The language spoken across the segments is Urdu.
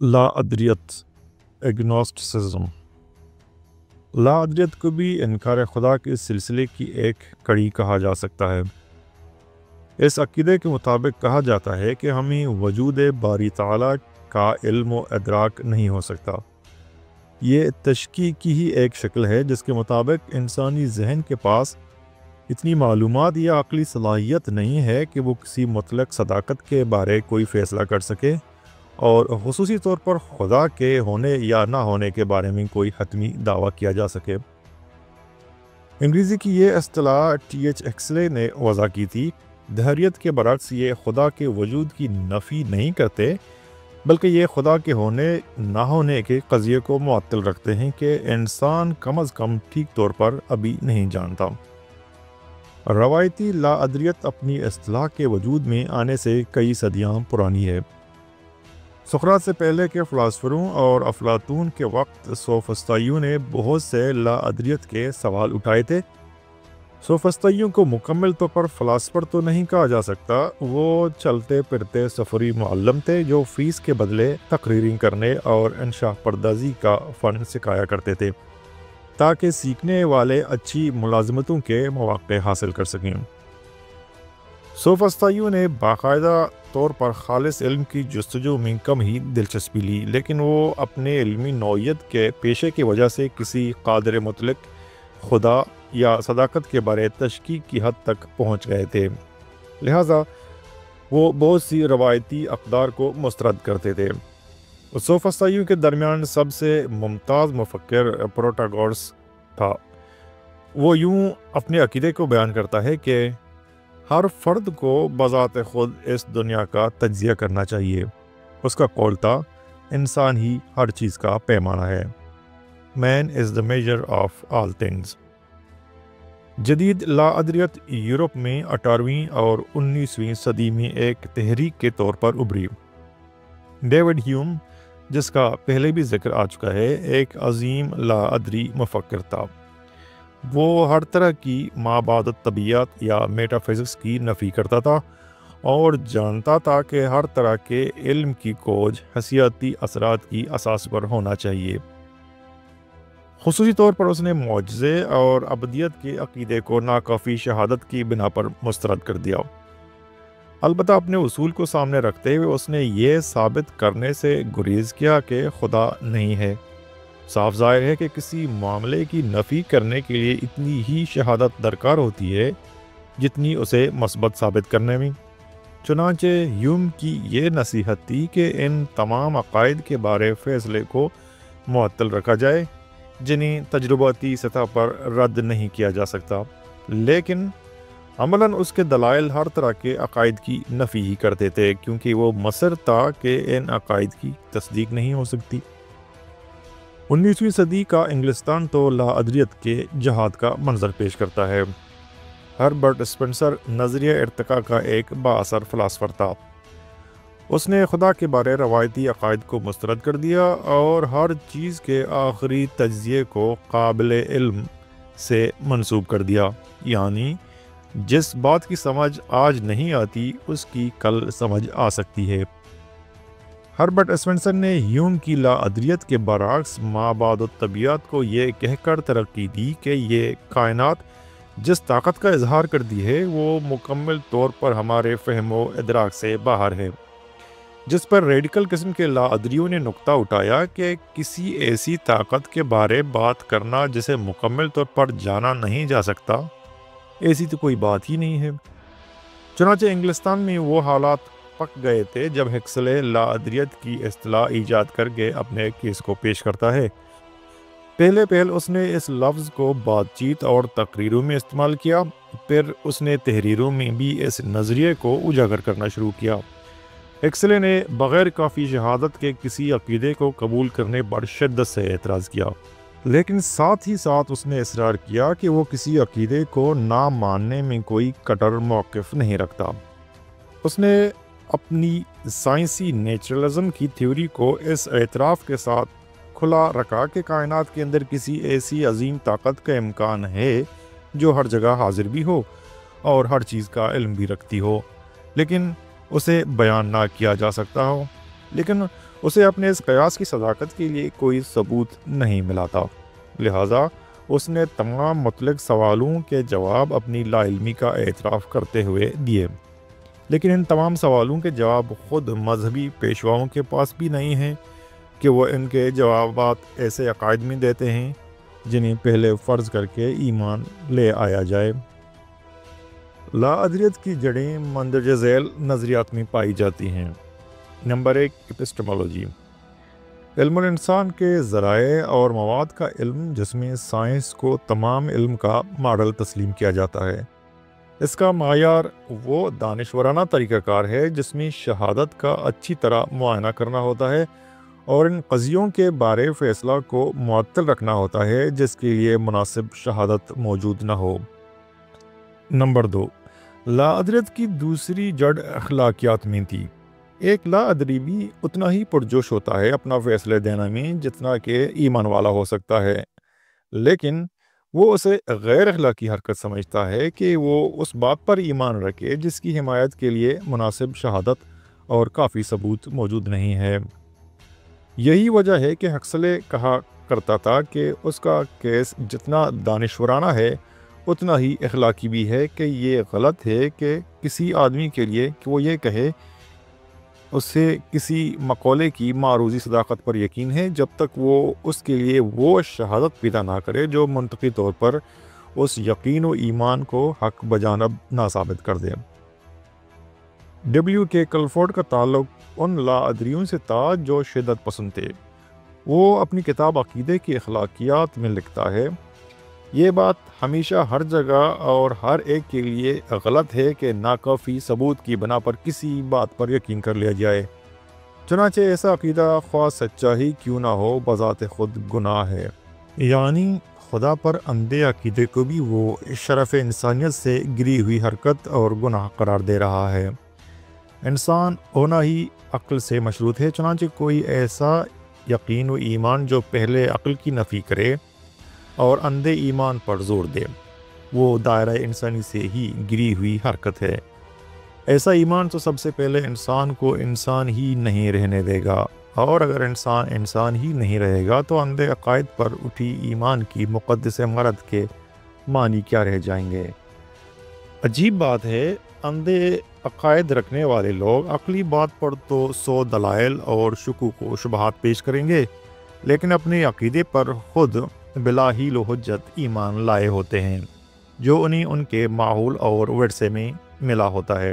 لا ادریت ایگنوسٹسزم لا ادریت کو بھی انکار خدا کے سلسلے کی ایک کڑی کہا جا سکتا ہے۔ اس عقیدے کے مطابق کہا جاتا ہے کہ ہمیں وجود باری تعالیٰ کا علم و ادراک نہیں ہو سکتا۔ یہ تشکیک کی ہی ایک شکل ہے جس کے مطابق انسانی ذہن کے پاس اتنی معلومات یا عقلی صلاحیت نہیں ہے کہ وہ کسی مطلق صداقت کے بارے کوئی فیصلہ کر سکے، اور خصوصی طور پر خدا کے ہونے یا نہ ہونے کے بارے میں کوئی حتمی دعویٰ کیا جا سکے۔ انگریزی کی یہ اصطلاح ٹی ایچ ایکسلے نے وضع کی تھی۔ دہریت کے برعکس یہ خدا کے وجود کی نفی نہیں کرتے، بلکہ یہ خدا کے ہونے نہ ہونے کے قضیے کو معطل رکھتے ہیں کہ انسان کم از کم ٹھیک طور پر ابھی نہیں جانتا۔ روایتی لا ادریت اپنی اصطلاح کے وجود میں آنے سے کئی صدیاں پرانی ہے۔ سقراط سے پہلے کے فلاسفروں اور افلاطون کے وقت سوفسطائیوں نے بہت سے لا ادریت کے سوال اٹھائے تھے۔ سوفسطائیوں کو مکمل طور پر فلاسفر تو نہیں کہا جا سکتا، وہ چلتے پھرتے سفری معلم تھے جو فیس کے بدلے تقریریں کرنے اور انشاء پردازی کا فن سکھایا کرتے تھے تاکہ سیکھنے والے اچھی ملازمتوں کے مواقع حاصل کر سکیں۔ سوفسطائیوں نے باقاعدہ طور پر خالص علم کی جستجو میں کم ہی دلچسپی لی، لیکن وہ اپنے علمی نوعیت کے پیشے کی وجہ سے کسی قادر مطلق خدا یا صداقت کے بارے تشکیک کی حد تک پہنچ گئے تھے، لہٰذا وہ بہت سی روایتی اقدار کو مسترد کرتے تھے۔ سوفسطائیوں کے درمیان سب سے ممتاز مفکر پروٹاگورس تھا۔ وہ یوں اپنے عقیدے کو بیان کرتا ہے کہ ہر فرد کو بذات خود اس دنیا کا تجزیہ کرنا چاہیے۔ اس کا قول تھا، انسان ہی ہر چیز کا پیمانہ ہے۔ Man is the measure of all things. جدید لا ادریت یورپ میں 18ویں اور 19ویں صدی میں ایک تحریک کے طور پر ابھری۔ ڈیوڈ ہیوم، جس کا پہلے بھی ذکر آ چکا ہے، ایک عظیم لا ادری مفکر تھا۔ وہ ہر طرح کی مابعد الطبیعیات یا میٹا فزکس کی نفی کرتا تھا اور جانتا تھا کہ ہر طرح کے علم کی کھوج حسیاتی اثرات کی اساس پر ہونا چاہیے۔ خصوصی طور پر اس نے معجزے اور ابدیت کے عقیدے کو ناکافی شہادت کی بنا پر مسترد کر دیا۔ البتہ اپنے اصول کو سامنے رکھتے ہوئے اس نے یہ ثابت کرنے سے گریز کیا کہ خدا نہیں ہے۔ صاف ظاہر ہے کہ کسی معاملے کی نفی کرنے کے لیے اتنی ہی شہادت درکار ہوتی ہے جتنی اسے مثبت ثابت کرنے میں۔ چنانچہ ہیوم کی یہ نصیحت تھی کہ ان تمام عقائد کے بارے فیصلے کو معطل رکھا جائے جنہیں تجرباتی سطح پر رد نہیں کیا جا سکتا، لیکن عملاً اس کے دلائل ہر طرح کے عقائد کی نفی ہی کرتے تھے، کیونکہ وہ مصر تھا کہ ان عقائد کی تصدیق نہیں ہو سکتی۔ 19ویں صدی کا انگلستان تو لا ادریت کے جہاد کا منظر پیش کرتا ہے۔ ہربرٹ اسپنسر نظریہ ارتقاء کا ایک بااثر فلاسفر تھا۔ اس نے خدا کے بارے روایتی عقائد کو مسترد کر دیا اور ہر چیز کے آخری تجزیے کو قابل علم سے منسوب کر دیا، یعنی جس بات کی سمجھ آج نہیں آتی اس کی کل سمجھ آ سکتی ہے۔ ہربرٹ اسپنسر نے ہیوم کی لا ادریت کے برعکس مابعد الطبیعیات کو یہ کہہ کر ترقی دی کہ یہ کائنات جس طاقت کا اظہار کرتی ہے وہ مکمل طور پر ہمارے فہم و ادراک سے باہر ہے، جس پر ریڈیکل قسم کے لا ادریوں نے نقطہ اٹھایا کہ کسی ایسی طاقت کے بارے بات کرنا جسے مکمل طور پر جانا نہیں جا سکتا، ایسی تو کوئی بات ہی نہیں ہے۔ چنانچہ انگلستان میں وہ حالات پک گئے تھے جب ہیکسلے لا ادریت کی اصطلاح ایجاد کر کے اپنے کیس کو پیش کرتا ہے۔ پہلے اس نے اس لفظ کو بات چیت اور تقریروں میں استعمال کیا، پھر اس نے تحریروں میں بھی اس نظریے کو اجاگر کرنا شروع کیا۔ ہیکسلے نے بغیر کافی شہادت کے کسی عقیدے کو قبول کرنے پر شدت سے اعتراض کیا، لیکن ساتھ ہی ساتھ اس نے اصرار کیا کہ وہ کسی عقیدے کو نہ ماننے میں کوئی کٹر موقف نہیں رکھتا۔ اس نے اپنی سائنسی نیچرلزم کی تھیوری کو اس اعتراف کے ساتھ کھلا رکھا کہ کائنات کے اندر کسی ایسی عظیم طاقت کا امکان ہے جو ہر جگہ حاضر بھی ہو اور ہر چیز کا علم بھی رکھتی ہو، لیکن اسے بیان نہ کیا جا سکتا ہو۔ لیکن اسے اپنے اس قیاس کی صداقت کے لیے کوئی ثبوت نہیں ملا تھا، لہٰذا اس نے تمام مطلق سوالوں کے جواب اپنی لا علمی کا اعتراف کرتے ہوئے دیے، لیکن ان تمام سوالوں کے جواب خود مذہبی پیشواؤں کے پاس بھی نہیں ہیں کہ وہ ان کے جوابات ایسے عقائد میں دیتے ہیں جنہیں پہلے فرض کر کے ایمان لے آیا جائے۔ لا ادریت کی جڑیں مندرجہ ذیل نظریات میں پائی جاتی ہیں۔ نمبر 1، اپسٹمولوجی، علم الانسان کے ذرائع اور مواد کا علم جس میں سائنس کو تمام علم کا ماڈل تسلیم کیا جاتا ہے۔ اس کا معیار وہ دانشورانہ طریقہ کار ہے جس میں شہادت کا اچھی طرح معائنہ کرنا ہوتا ہے اور ان قضیوں کے بارے فیصلہ کو معطل رکھنا ہوتا ہے جس کے لیے مناسب شہادت موجود نہ ہو۔ نمبر 2، لا ادریت کی دوسری جڑ اخلاقیات میں تھی۔ ایک لا ادری بھی اتنا ہی پرجوش ہوتا ہے اپنا فیصلے دینے میں جتنا کہ ایمان والا ہو سکتا ہے، لیکن وہ اسے غیر اخلاقی حرکت سمجھتا ہے کہ وہ اس بات پر ایمان رکھے جس کی حمایت کے لیے مناسب شہادت اور کافی ثبوت موجود نہیں ہے۔ یہی وجہ ہے کہ حکسلے کہا کرتا تھا کہ اس کا کیس جتنا دانشورانہ ہے اتنا ہی اخلاقی بھی ہے، کہ یہ غلط ہے کہ کسی آدمی کے لیے کہ وہ یہ کہے اسے کسی مقولے کی معروضی صداقت پر یقین ہے جب تک وہ اس کے لیے وہ شہادت پیدا نہ کرے جو منطقی طور پر اس یقین و ایمان کو حق بجانب نہ ثابت کر دے۔ ڈبلیو کے کلفورڈ کا تعلق ان لا ادریوں سے تھا جو شدت پسند تھے۔ وہ اپنی کتاب عقیدے کی اخلاقیات میں لکھتا ہے، یہ بات ہمیشہ ہر جگہ اور ہر ایک کے لیے غلط ہے کہ ناکافی ثبوت کی بنا پر کسی بات پر یقین کر لیا جائے، چنانچہ ایسا عقیدہ خواہ سچا ہی کیوں نہ ہو بذات خود گناہ ہے۔ یعنی خدا پر اندھے عقیدے کو بھی وہ شرف انسانیت سے گری ہوئی حرکت اور گناہ قرار دے رہا ہے۔ انسان ہونا ہی عقل سے مشروط ہے، چنانچہ کوئی ایسا یقین و ایمان جو پہلے عقل کی نفی کرے اور اندھے ایمان پر زور دے، وہ دائرہ انسانی سے ہی گری ہوئی حرکت ہے۔ ایسا ایمان تو سب سے پہلے انسان کو انسان ہی نہیں رہنے دے گا، اور اگر انسان انسان ہی نہیں رہے گا تو اندھے عقائد پر اٹھی ایمان کی مقدس مرد کے معنی کیا رہ جائیں گے۔ عجیب بات ہے، اندھے عقائد رکھنے والے لوگ عقلی بات پر تو 100 دلائل اور شکوک و شبہات پیش کریں گے، لیکن اپنے عقیدے پر خود بلا حیل و حجت ایمان لائے ہوتے ہیں جو انہیں ان کے ماحول اور ورثے میں ملا ہوتا ہے۔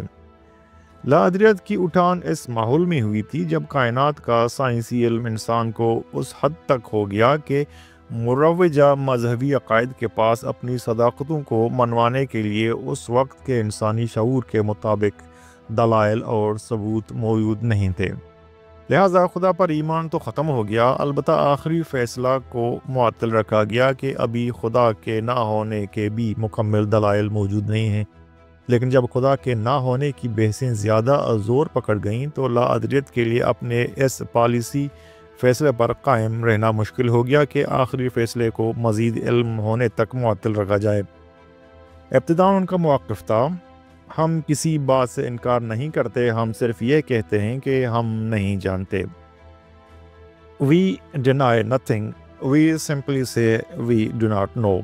لا ادریت کی اٹھان اس ماحول میں ہوئی تھی جب کائنات کا سائنسی علم انسان کو اس حد تک ہو گیا کہ مروجہ مذہبی عقائد کے پاس اپنی صداقتوں کو منوانے کے لیے اس وقت کے انسانی شعور کے مطابق دلائل اور ثبوت موجود نہیں تھے۔ لہٰذا خدا پر ایمان تو ختم ہو گیا، البتہ آخری فیصلہ کو معطل رکھا گیا کہ ابھی خدا کے نہ ہونے کے بھی مکمل دلائل موجود نہیں ہیں۔ لیکن جب خدا کے نہ ہونے کی بحثیں زیادہ زور پکڑ گئیں تو لا ادریت کے لیے اپنے اس پالیسی فیصلے پر قائم رہنا مشکل ہو گیا کہ آخری فیصلے کو مزید علم ہونے تک معطل رکھا جائے۔ ابتداً ان کا موقف تھا، ہم کسی بات سے انکار نہیں کرتے، ہم صرف یہ کہتے ہیں کہ ہم نہیں جانتے۔ We deny nothing, we simply say we do not know۔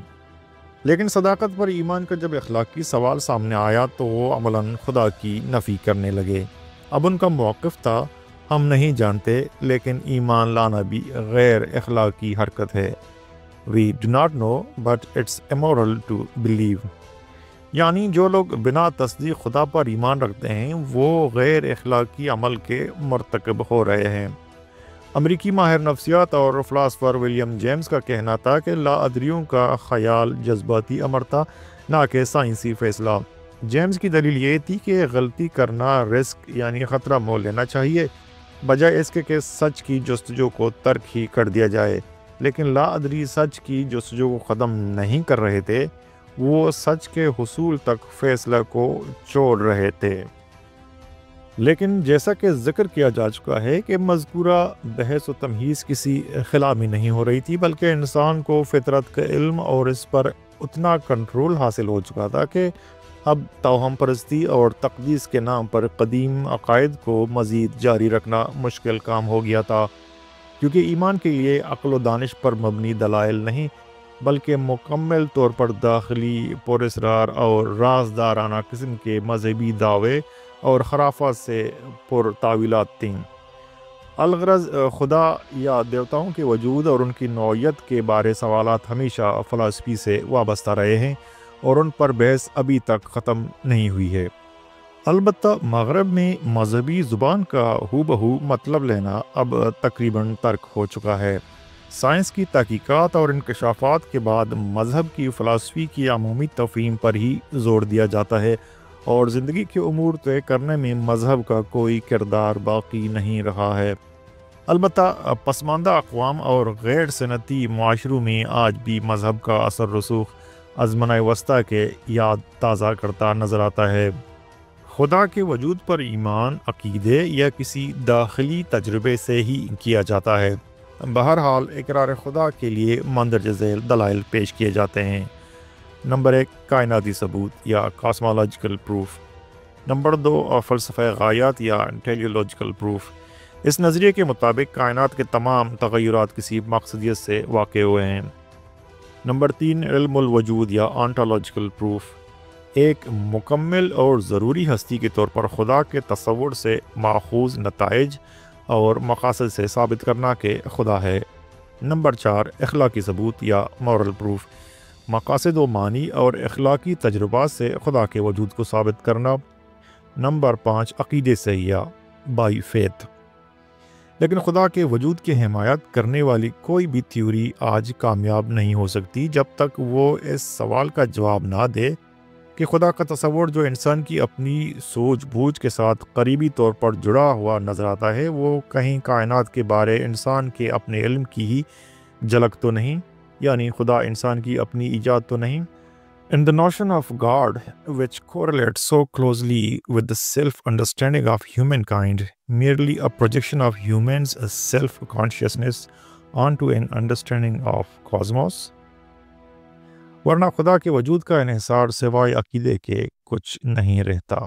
لیکن صداقت پر ایمان کا جب اخلاقی سوال سامنے آیا تو وہ عملاً خدا کی نفی کرنے لگے۔ اب ان کا موقف تھا، ہم نہیں جانتے لیکن ایمان لانا بھی غیر اخلاقی حرکت ہے۔ We do not know but it's immoral to believe۔ یعنی جو لوگ بنا تصدیق خدا پر ایمان رکھتے ہیں وہ غیر اخلاقی عمل کے مرتکب ہو رہے ہیں۔ امریکی ماہر نفسیات اور فلاسفر ولیم جیمز کا کہنا تھا کہ لا ادریوں کا خیال جذباتی امر تھا، نہ کہ سائنسی فیصلہ۔ جیمز کی دلیل یہ تھی کہ غلطی کرنا رسک یعنی خطرہ مول لینا چاہیے، بجائے اس کے کہ سچ کی جستجو کو ترک ہی کر دیا جائے۔ لیکن لا ادری سچ کی جستجو کو ختم نہیں کر رہے تھے، وہ سچ کے حصول تک فیصلہ کو چھوڑ رہے تھے۔ لیکن جیسا کہ ذکر کیا جا چکا ہے کہ مذکورہ بحث و تمہیز کسی خلا میں نہیں ہو رہی تھی، بلکہ انسان کو فطرت کا علم اور اس پر اتنا کنٹرول حاصل ہو چکا تھا کہ اب توہم پرستی اور تقدیس کے نام پر قدیم عقائد کو مزید جاری رکھنا مشکل کام ہو گیا تھا، کیونکہ ایمان کے لیے عقل و دانش پر مبنی دلائل نہیں بلکہ مکمل طور پر داخلی پراسرار اور رازدارانہ قسم کے مذہبی دعوے اور خرافات سے پر تعویلات تھیں۔ الغرض خدا یا دیوتاؤں کے وجود اور ان کی نوعیت کے بارے سوالات ہمیشہ فلسفی سے وابستہ رہے ہیں اور ان پر بحث ابھی تک ختم نہیں ہوئی ہے۔ البتہ مغرب میں مذہبی زبان کا ہو بہو مطلب لینا اب تقریباً ترک ہو چکا ہے۔ سائنس کی تحقیقات اور انکشافات کے بعد مذہب کی فلسفی کی عمومی تفہیم پر ہی زور دیا جاتا ہے اور زندگی کے امور طے کرنے میں مذہب کا کوئی کردار باقی نہیں رہا ہے۔ البتہ پسماندہ اقوام اور غیر صنعتی معاشروں میں آج بھی مذہب کا اثر رسوخ ازمنہ وسطیٰ کے یاد تازہ کرتا نظر آتا ہے۔ خدا کے وجود پر ایمان عقیدے یا کسی داخلی تجربے سے ہی کیا جاتا ہے۔ بہرحال اقرار خدا کے لیے مندرجہ ذیل دلائل پیش کیے جاتے ہیں۔ نمبر 1 کائناتی ثبوت یا کاسمولوجیکل پروف۔ نمبر 2 فلسفہ غایات یا ٹیلیولوجیکل پروف۔ اس نظریے کے مطابق کائنات کے تمام تغیرات کسی مقصدیت سے واقع ہوئے ہیں۔ نمبر 3 علم الوجود یا آنٹولوجیکل پروف۔ ایک مکمل اور ضروری ہستی کے طور پر خدا کے تصور سے ماخوذ نتائج اور مقاصد سے ثابت کرنا کہ خدا ہے۔ نمبر 4 اخلاقی ثبوت یا مورل پروف۔ مقاصد و معنی اور اخلاقی تجربات سے خدا کے وجود کو ثابت کرنا۔ نمبر 5 عقیدے سے یا بائی فیتھ۔ لیکن خدا کے وجود کی حمایت کرنے والی کوئی بھی تھیوری آج کامیاب نہیں ہو سکتی جب تک وہ اس سوال کا جواب نہ دے کہ خدا کا تصور جو انسان کی اپنی سوچ بوجھ کے ساتھ قریبی طور پر جڑا ہوا نظر آتا ہے، وہ کہیں کائنات کے بارے انسان کے اپنے علم کی ہی جھلک تو نہیں، یعنی خدا انسان کی اپنی ایجاد تو نہیں۔ In the notion of God, which correlates so closely with the self-understanding of humankind, merely a projection of humans' self-consciousness onto an understanding of cosmos، ورنہ خدا کے وجود کا انحصار سوائے عقیدے کے کچھ نہیں رہتا۔